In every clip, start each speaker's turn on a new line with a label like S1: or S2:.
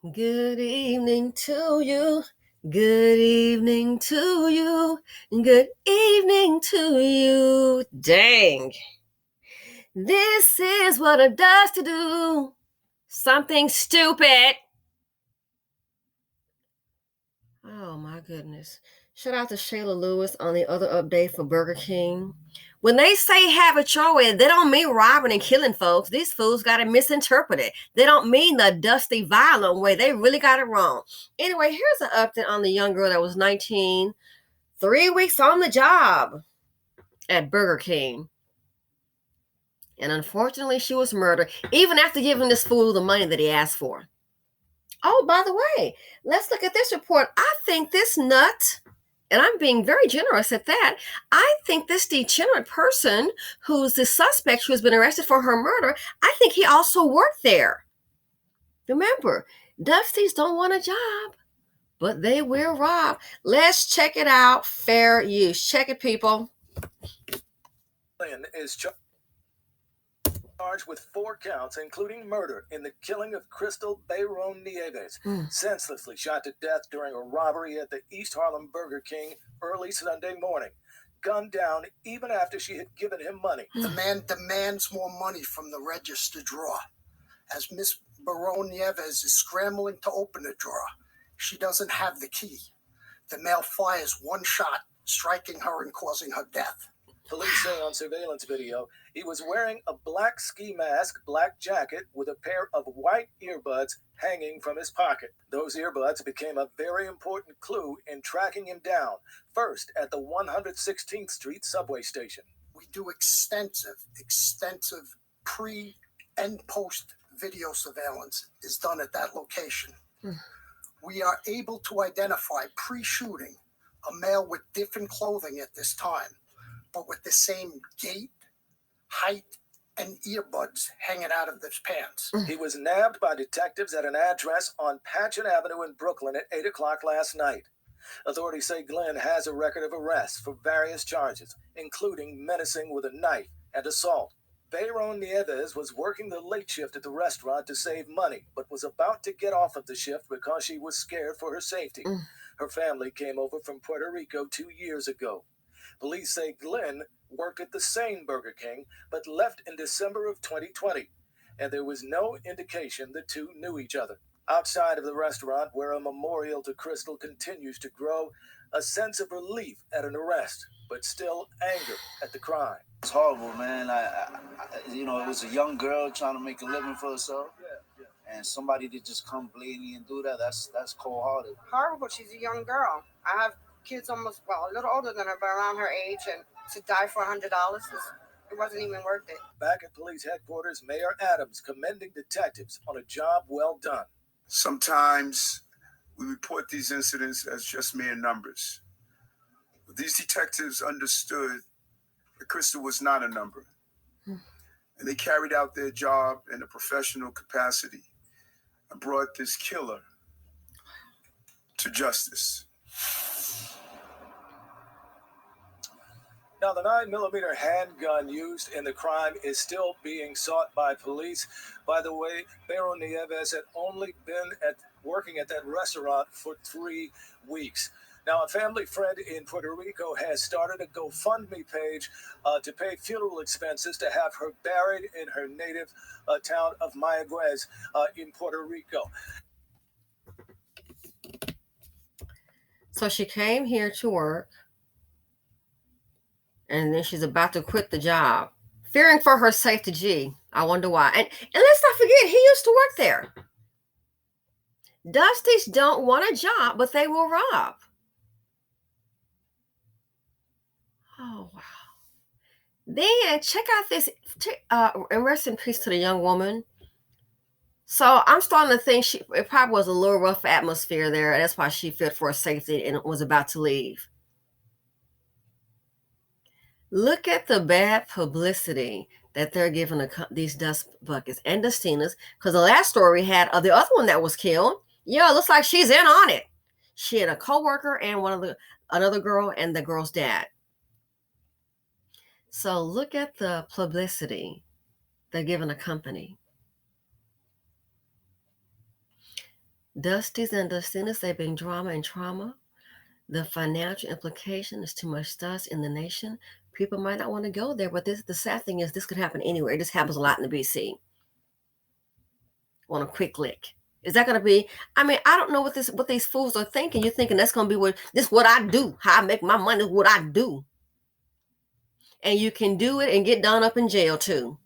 S1: Good evening to you. Good evening to you. Good evening to you. Dang. This is what it does to do something stupid. Oh my goodness. Shout out to Shayla Lewis on the other update for Burger King. When they say have it your way, they don't mean robbing and killing folks. These fools got it misinterpreted. They don't mean the dusty, violent way. They really got it wrong. Anyway, here's an update on the young girl that was 19, 3 weeks on the job at Burger King. And unfortunately, she was murdered, even after giving this fool the money that he asked for. Oh, by the way, let's look at this report. I think this nut, and I'm being very generous at that, I think this degenerate person who's the suspect who has been arrested for her murder, I think he also worked there. Remember, Dusties don't want a job, but they will rob. Let's check it out. Fair use. Check it, people.
S2: Is charged with 4 counts, including murder in the killing of Crystal Bayron Nieves, senselessly shot to death during a robbery at the East Harlem Burger King early Sunday morning. Gunned down even after she had given him money.
S3: The man demands more money from the register drawer. As Miss Bayron Nieves is scrambling to open the drawer, she doesn't have the key. The male fires one shot, striking her and causing her death.
S2: Police say on surveillance video, he was wearing a black ski mask, black jacket, with a pair of white earbuds hanging from his pocket. Those earbuds became a very important clue in tracking him down, first at the 116th Street subway station.
S3: We do extensive pre and post video surveillance is done at that location. We are able to identify pre-shooting a male with different clothing at this time, but with the same gait, height, and earbuds hanging out of his pants.
S2: He was nabbed by detectives at an address on Patchen Avenue in Brooklyn at 8 o'clock last night. Authorities say Glenn has a record of arrests for various charges, including menacing with a knife and assault. Bayron Nieves was working the late shift at the restaurant to save money, but was about to get off of the shift because she was scared for her safety. Her family came over from Puerto Rico 2 years ago. Police say Glenn worked at the same Burger King, but left in December of 2020, and there was no indication the two knew each other. Outside of the restaurant, where a memorial to Crystal continues to grow, a sense of relief at an arrest, but still anger at the crime.
S4: It's horrible, man. It was a young girl trying to make a living for herself. And somebody to just come blatantly and do that, that's cold-hearted.
S5: Horrible. She's a young girl. I have kids a little older than her, but around her age, and to die for $100, it wasn't even worth it.
S2: Back at police headquarters, Mayor Adams commending detectives on a job well done.
S6: Sometimes we report these incidents as just mere numbers. But these detectives understood that Crystal was not a number. And they carried out their job in a professional capacity and brought this killer to justice.
S2: Now, the 9mm handgun used in the crime is still being sought by police. By the way, Bayron Nieves had only been working at that restaurant for 3 weeks. Now, a family friend in Puerto Rico has started a Gofundme page to pay funeral expenses to have her buried in her native town of Mayagüez in Puerto Rico.
S1: So she came here to work, and then she's about to quit the job, fearing for her safety. Gee, I wonder why. And let's not forget, he used to work there. Dusties don't want a job, but they will rob. Oh, wow. Then check out this, and rest in peace to the young woman. So I'm starting to think it probably was a little rough atmosphere there. That's why she feared for her safety and was about to leave. Look at the bad publicity that they're giving these dust buckets and Dustinas, because the last story we had of the other one that was killed, it looks like she's in on it. She had a coworker and another girl and the girl's dad. So look at the publicity they're giving a company. Dusties and Dustinas, they bring drama and trauma. The financial implication is too much dust in the nation. People might not want to go there, but the sad thing is this could happen anywhere. This happens a lot in the BC. On a quick lick. Is that going to be? I mean, I don't know what these fools are thinking. You're thinking that's going to be what I do. How I make my money is what I do. And you can do it and get done up in jail too.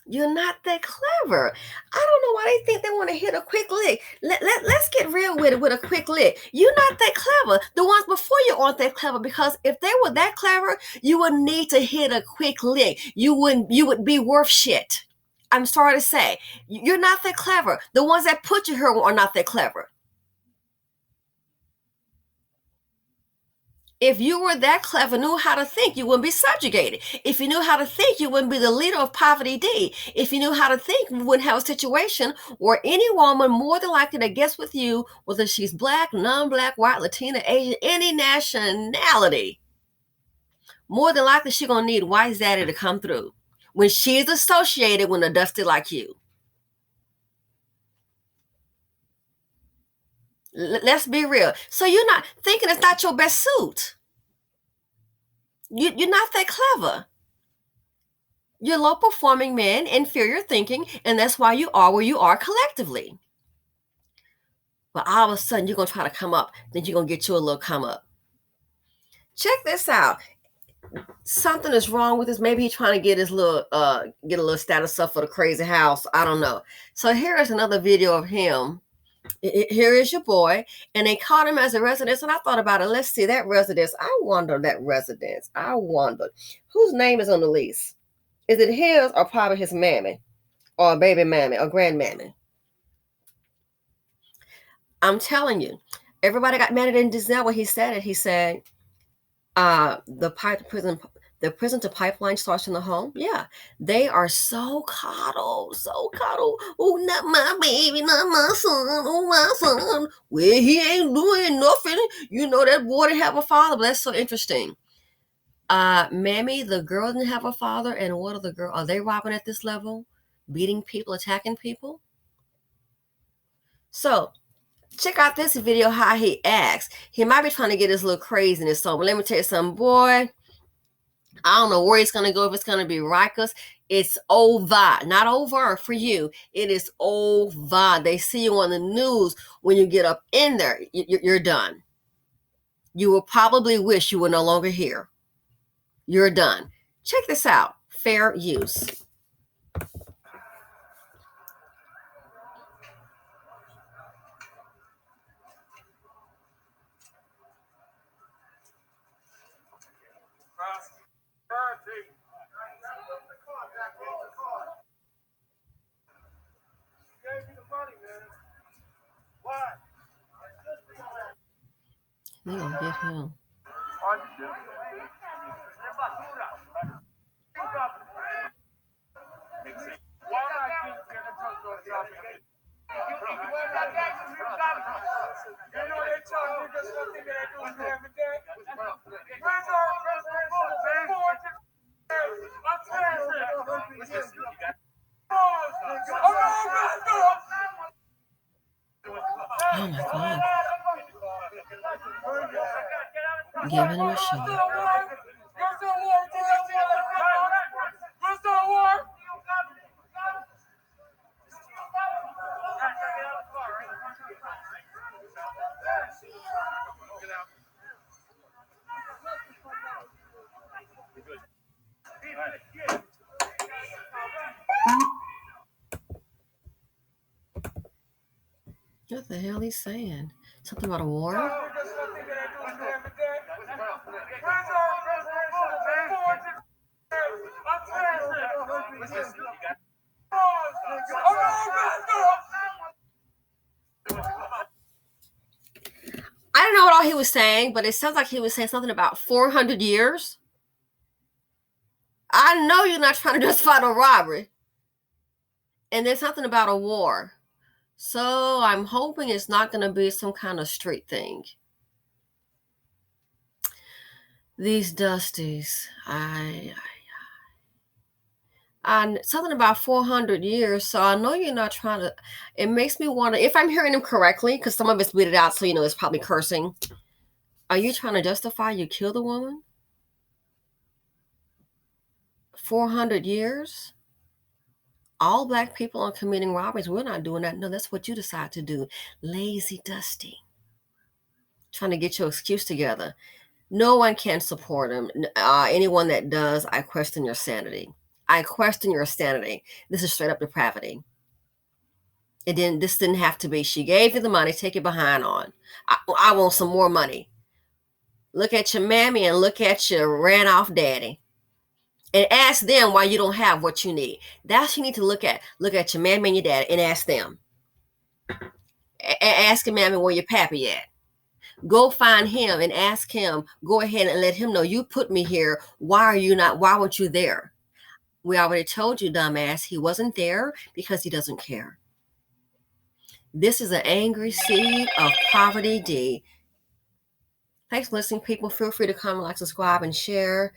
S1: You're not that clever. I don't know why they think they want to hit a quick lick. Let's get real with it with a quick lick. You're not that clever. The ones before you aren't that clever, because if they were that clever, you would need to hit a quick lick. You would be worth shit. I'm sorry to say. You're not that clever. The ones that put you here are not that clever. If you were that clever, knew how to think, you wouldn't be subjugated. If you knew how to think, you wouldn't be the leader of Poverty D. If you knew how to think, you wouldn't have a situation where any woman more than likely to guess with you, whether she's black, non-black, white, Latina, Asian, any nationality, more than likely she's going to need Wise Daddy to come through when she's associated with a dusty like you. Let's be real. So you're not thinking it's not your best suit. You're not that clever. You're low performing men, inferior thinking, and that's why you are where you are collectively. But all of a sudden you're going to try to come up, then you're going to get you a little come up. Check this out. Something is wrong with this. Maybe he's trying to get his little get a little status up for the crazy house. I don't know. So here is another video of him. Here is your boy, and they caught him as a residence, and I thought about it. Let's see that residence. I wonder whose name is on the lease. Is it his or probably his mammy or baby mammy or grandmammy? I'm telling you, everybody got mad at him just now when he said it. He said, the prison to pipeline starts in the home. Yeah, they are so coddled. Oh, not my baby, not my son. Oh, my son. Well, he ain't doing nothing. You know that boy didn't have a father, but that's so interesting. Mammy, the girl didn't have a father, and what are the girl? Are they robbing at this level? Beating people, attacking people? So check out this video, how he acts. He might be trying to get his little craziness. So let me tell you something, boy. I don't know where it's going to go, if it's going to be Rikers. It's over. Not over for you. It is over. They see you on the news. When you get up in there, you're done. You will probably wish you were no longer here. You're done. Check this out. Fair use. They gonna get him. Oh my God. Giving him a shot. What the hell he's saying? Something about a war? I don't know what all he was saying, but it sounds like he was saying something about 400 years. I know you're not trying to justify the robbery. And there's something about a war. So I'm hoping it's not going to be some kind of street thing. These Dusties, Something about 400 years. So I know you're not trying to. It makes me wonder if I'm hearing him correctly, because some of it's bleeded out, so it's probably cursing. Are you trying to justify you killed a woman? 400 years? All black people are committing robberies. We're not doing that. No, that's what you decide to do. Lazy, dusty. Trying to get your excuse together. No one can support him. Anyone that does, I question your sanity. I question your sanity. This is straight up depravity. This didn't have to be. She gave you the money. Take it behind on. I want some more money. Look at your mammy and look at your ran off daddy. And ask them why you don't have what you need. That's what you need to look at. Look at your mammy and your dad and ask them. Ask your mammy where your pappy at. Go find him and ask him. Go ahead and let him know you put me here. Why weren't you there? We already told you, dumbass, he wasn't there because he doesn't care. This is an angry seed of poverty D. Thanks for listening, people. Feel free to comment, like, subscribe, and share.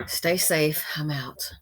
S1: Stay safe. I'm out.